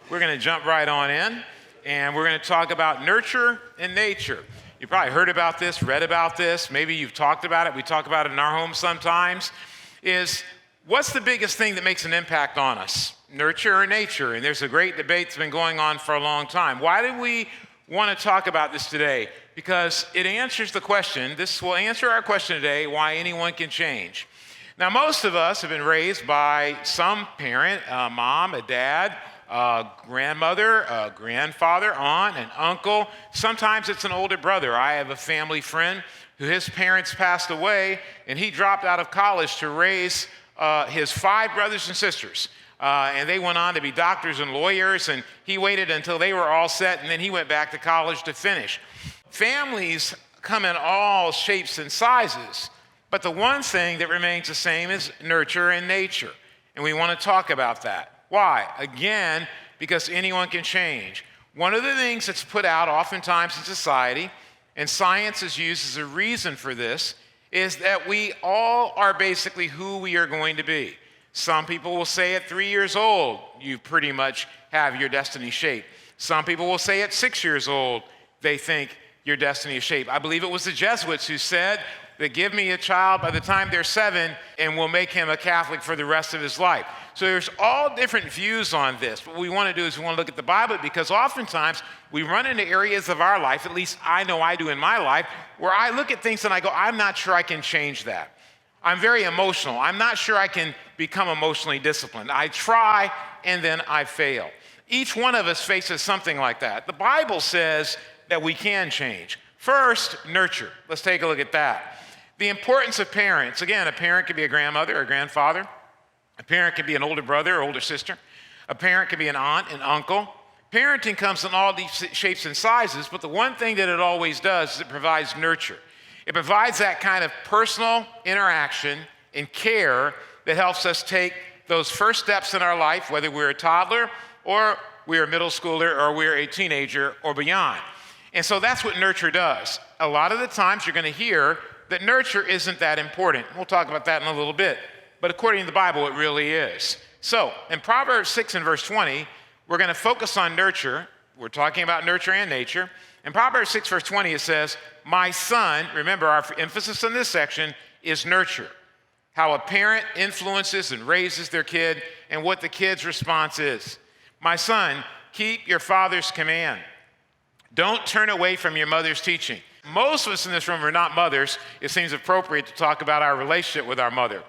We're going to jump right on in, and we're going to talk about nurture and nature. You probably heard about this, read about this, maybe you've talked about it. We talk about it in our home sometimes. Is what's the biggest thing that makes an impact on us? Nurture or nature? And there's a great debate that's been going on for a long time. Why do we want to talk about this today? Because it answers the question, this will answer our question today, why anyone can change. Now, most of us have been raised by some parent, a mom, a dad, a grandmother, a grandfather, aunt, an uncle. Sometimes it's an older brother. I have a family friend who his parents passed away, and he dropped out of college to raise his 5 brothers and sisters. And they went on to be doctors and lawyers, and he waited until they were all set, and then he went back to college to finish. Families come in all shapes and sizes, but the one thing that remains the same is nurture and nature, and we want to talk about that. Why? Again, because anyone can change. One of the things that's put out oftentimes in society, and science is used as a reason for this, is that we all are basically who we are going to be. Some people will say at 3 years old, you pretty much have your destiny shaped. Some people will say at 6 years old, they think your destiny is shaped. I believe it was the Jesuits who said that give me a child by the time they're 7 and we'll make him a Catholic for the rest of his life. So there's all different views on this. What we want to do is we want to look at the Bible, because oftentimes we run into areas of our life, at least I know I do in my life, where I look at things and I go, I'm not sure I can change that. I'm very emotional. I'm not sure I can become emotionally disciplined. I try and then I fail. Each one of us faces something like that. The Bible says that we can change. First, nurture. Let's take a look at that. The importance of parents. Again, a parent could be a grandmother or a grandfather. A parent could be an older brother or older sister. A parent could be an aunt, an uncle. Parenting comes in all these shapes and sizes, but the one thing that it always does is it provides nurture. It provides that kind of personal interaction and care that helps us take those first steps in our life, whether we're a toddler or we're a middle schooler or we're a teenager or beyond. And so that's what nurture does. A lot of the times you're going to hear that nurture isn't that important. We'll talk about that in a little bit. But according to the Bible, it really is. So in Proverbs 6 and verse 20, we're going to focus on nurture. We're talking about nurture and nature. In Proverbs 6 verse 20, it says, my son, remember our emphasis in this section is nurture. How a parent influences and raises their kid and what the kid's response is. My son, keep your father's command. Don't turn away from your mother's teaching. Most of us in this room are not mothers. It seems appropriate to talk about our relationship with our mother.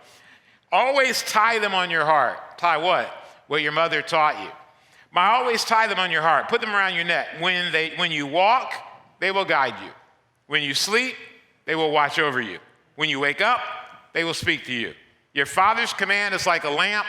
Always tie them on your heart. Tie what? What your mother taught you. Always tie them on your heart. Put them around your neck. When you walk, they will guide you. When you sleep, they will watch over you. When you wake up, they will speak to you. Your father's command is like a lamp.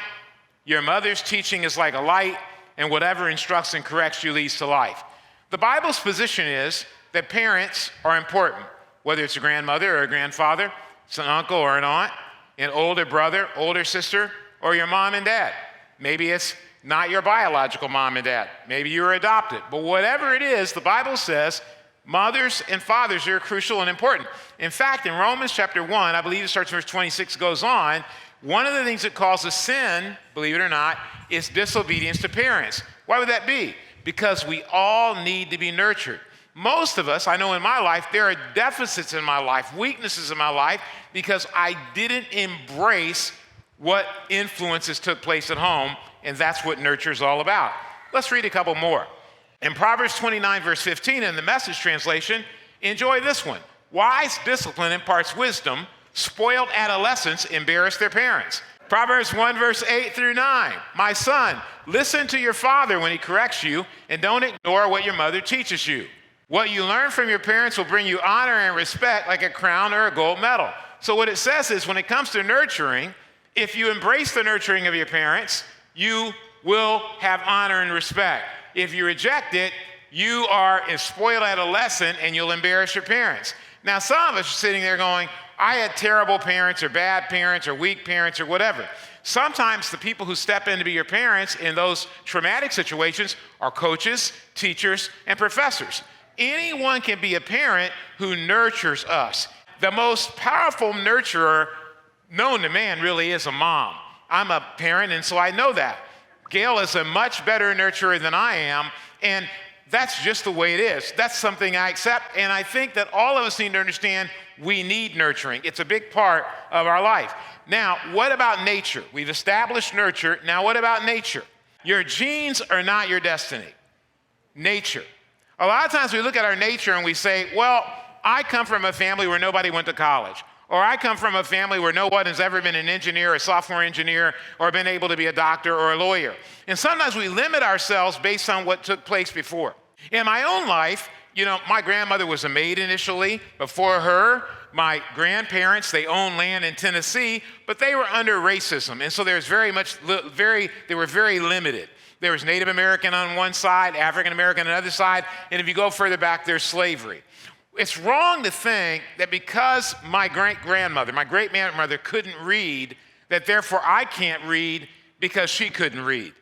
Your mother's teaching is like a light. And whatever instructs and corrects you leads to life. The Bible's position is that parents are important. Whether it's a grandmother or a grandfather, it's an uncle or an aunt, an older brother, older sister, or your mom and dad. Maybe it's not your biological mom and dad. Maybe you were adopted. But whatever it is, the Bible says mothers and fathers are crucial and important. In fact, in Romans chapter 1, I believe it starts verse 26, goes on, one of the things that causes sin, believe it or not, is disobedience to parents. Why would that be? Because we all need to be nurtured. Most of us, I know in my life, there are deficits in my life, weaknesses in my life, because I didn't embrace what influences took place at home, and that's what nurture is all about. Let's read a couple more. In Proverbs 29, verse 15, in the Message translation, enjoy this one. Wise discipline imparts wisdom. Spoiled adolescents embarrass their parents. Proverbs 1, verse 8 through 9. My son, listen to your father when he corrects you, and don't ignore what your mother teaches you. What you learn from your parents will bring you honor and respect like a crown or a gold medal. So what it says is when it comes to nurturing, if you embrace the nurturing of your parents, you will have honor and respect. If you reject it, you are a spoiled adolescent and you'll embarrass your parents. Now, some of us are sitting there going, I had terrible parents or bad parents or weak parents or whatever. Sometimes the people who step in to be your parents in those traumatic situations are coaches, teachers, and professors. Anyone can be a parent who nurtures us. The most powerful nurturer known to man really is a mom. I'm a parent, and so I know that. Gail is a much better nurturer than I am, and that's just the way it is. That's something I accept, and I think that all of us need to understand we need nurturing. It's a big part of our life. Now, what about nature? We've established nurture. Now, what about nature? Your genes are not your destiny. Nature. A lot of times we look at our nature and we say, well, I come from a family where nobody went to college. Or I come from a family where no one has ever been an engineer, a software engineer, or been able to be a doctor or a lawyer. And sometimes we limit ourselves based on what took place before. In my own life, my grandmother was a maid initially. Before her, my grandparents, they owned land in Tennessee, but they were under racism. And so they were very limited. There was Native American on one side, African American on the other side, and if you go further back, there's slavery. It's wrong to think that because my great-grandmother couldn't read, that therefore I can't read because she couldn't read.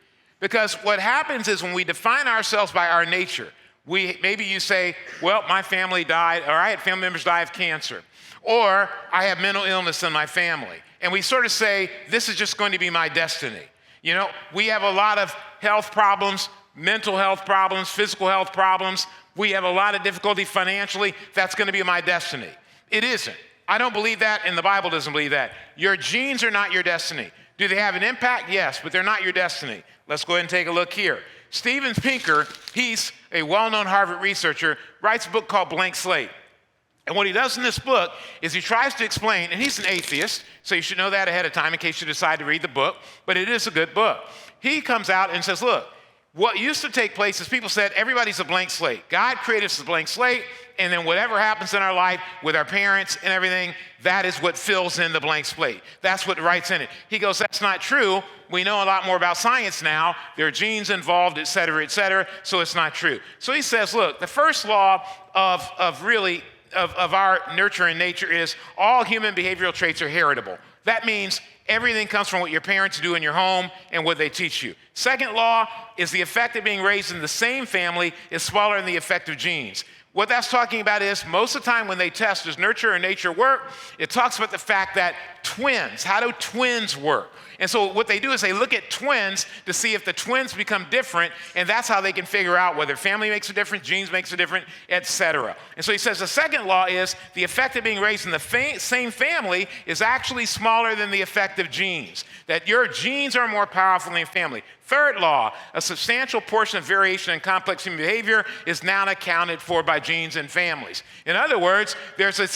Because what happens is when we define ourselves by our nature, maybe you say, well, my family died, or I had family members die of cancer, or I have mental illness in my family. And we sort of say, this is just going to be my destiny. We have a lot of health problems, mental health problems, physical health problems. We have a lot of difficulty financially. That's going to be my destiny. It isn't. I don't believe that, and the Bible doesn't believe that. Your genes are not your destiny. Do they have an impact? Yes, but they're not your destiny. Let's go ahead and take a look here. Steven Pinker, he's a well-known Harvard researcher, writes a book called Blank Slate. And what he does in this book is he tries to explain, and he's an atheist, so you should know that ahead of time in case you decide to read the book, but it is a good book. He comes out and says, look, what used to take place is people said everybody's a blank slate. God created us as a blank slate, and then whatever happens in our life with our parents and everything, that is what fills in the blank slate. That's what writes in it. He goes, that's not true. We know a lot more about science now. There are genes involved, et cetera, so it's not true. So he says, look, the first law of our nurture and nature is all human behavioral traits are heritable. That means everything comes from what your parents do in your home and what they teach you. Second law is the effect of being raised in the same family is smaller than the effect of genes. What that's talking about is most of the time when they test does nurture and nature work, it talks about the fact that twins, how do twins work? And so what they do is they look at twins to see if the twins become different, and that's how they can figure out whether family makes a difference, genes makes a difference, etc. And so he says the second law is the effect of being raised in the same family is actually smaller than the effect of genes, that your genes are more powerful than your family. Third law, a substantial portion of variation in complex human behavior is not accounted for by genes and families. In other words, there's a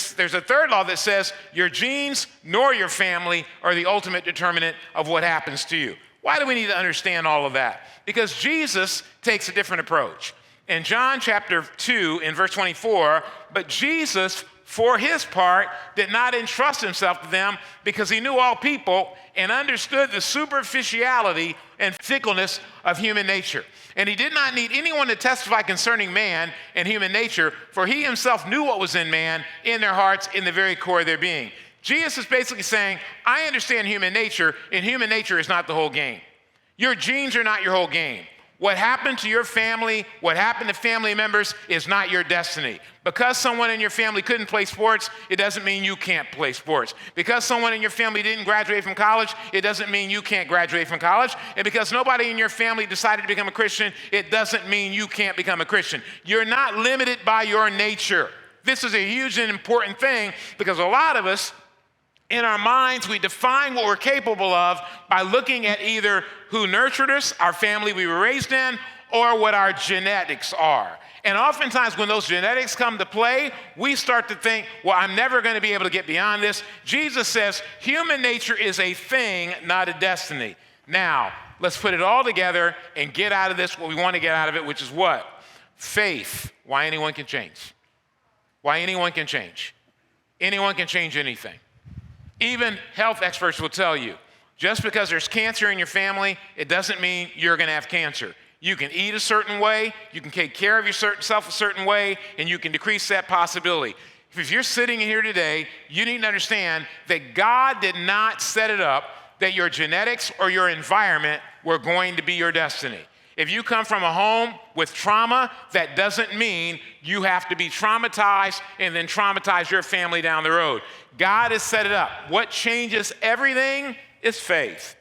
third law that says your genes nor your family are the ultimate determinant of what happens to you. Why do we need to understand all of that? Because Jesus takes a different approach. In John chapter 2, in verse 24, but Jesus, for his part, did not entrust himself to them because he knew all people and understood the superficiality and fickleness of human nature. And he did not need anyone to testify concerning man and human nature, for he himself knew what was in man, in their hearts, in the very core of their being. Jesus is basically saying, I understand human nature, and human nature is not the whole game. Your genes are not your whole game. What happened to your family, what happened to family members is not your destiny. Because someone in your family couldn't play sports, it doesn't mean you can't play sports. Because someone in your family didn't graduate from college, it doesn't mean you can't graduate from college. And because nobody in your family decided to become a Christian, it doesn't mean you can't become a Christian. You're not limited by your nature. This is a huge and important thing because a lot of us, in our minds, we define what we're capable of by looking at either who nurtured us, our family we were raised in, or what our genetics are. And oftentimes when those genetics come to play, we start to think, well, I'm never going to be able to get beyond this. Jesus says human nature is a thing, not a destiny. Now, let's put it all together and get out of this what we want to get out of it, which is what? Faith. Why anyone can change. Why anyone can change. Anyone can change anything. Even health experts will tell you, just because there's cancer in your family, it doesn't mean you're going to have cancer. You can eat a certain way, you can take care of yourself a certain way, and you can decrease that possibility. If you're sitting here today, you need to understand that God did not set it up that your genetics or your environment were going to be your destiny. If you come from a home with trauma, that doesn't mean you have to be traumatized and then traumatize your family down the road. God has set it up. What changes everything is faith.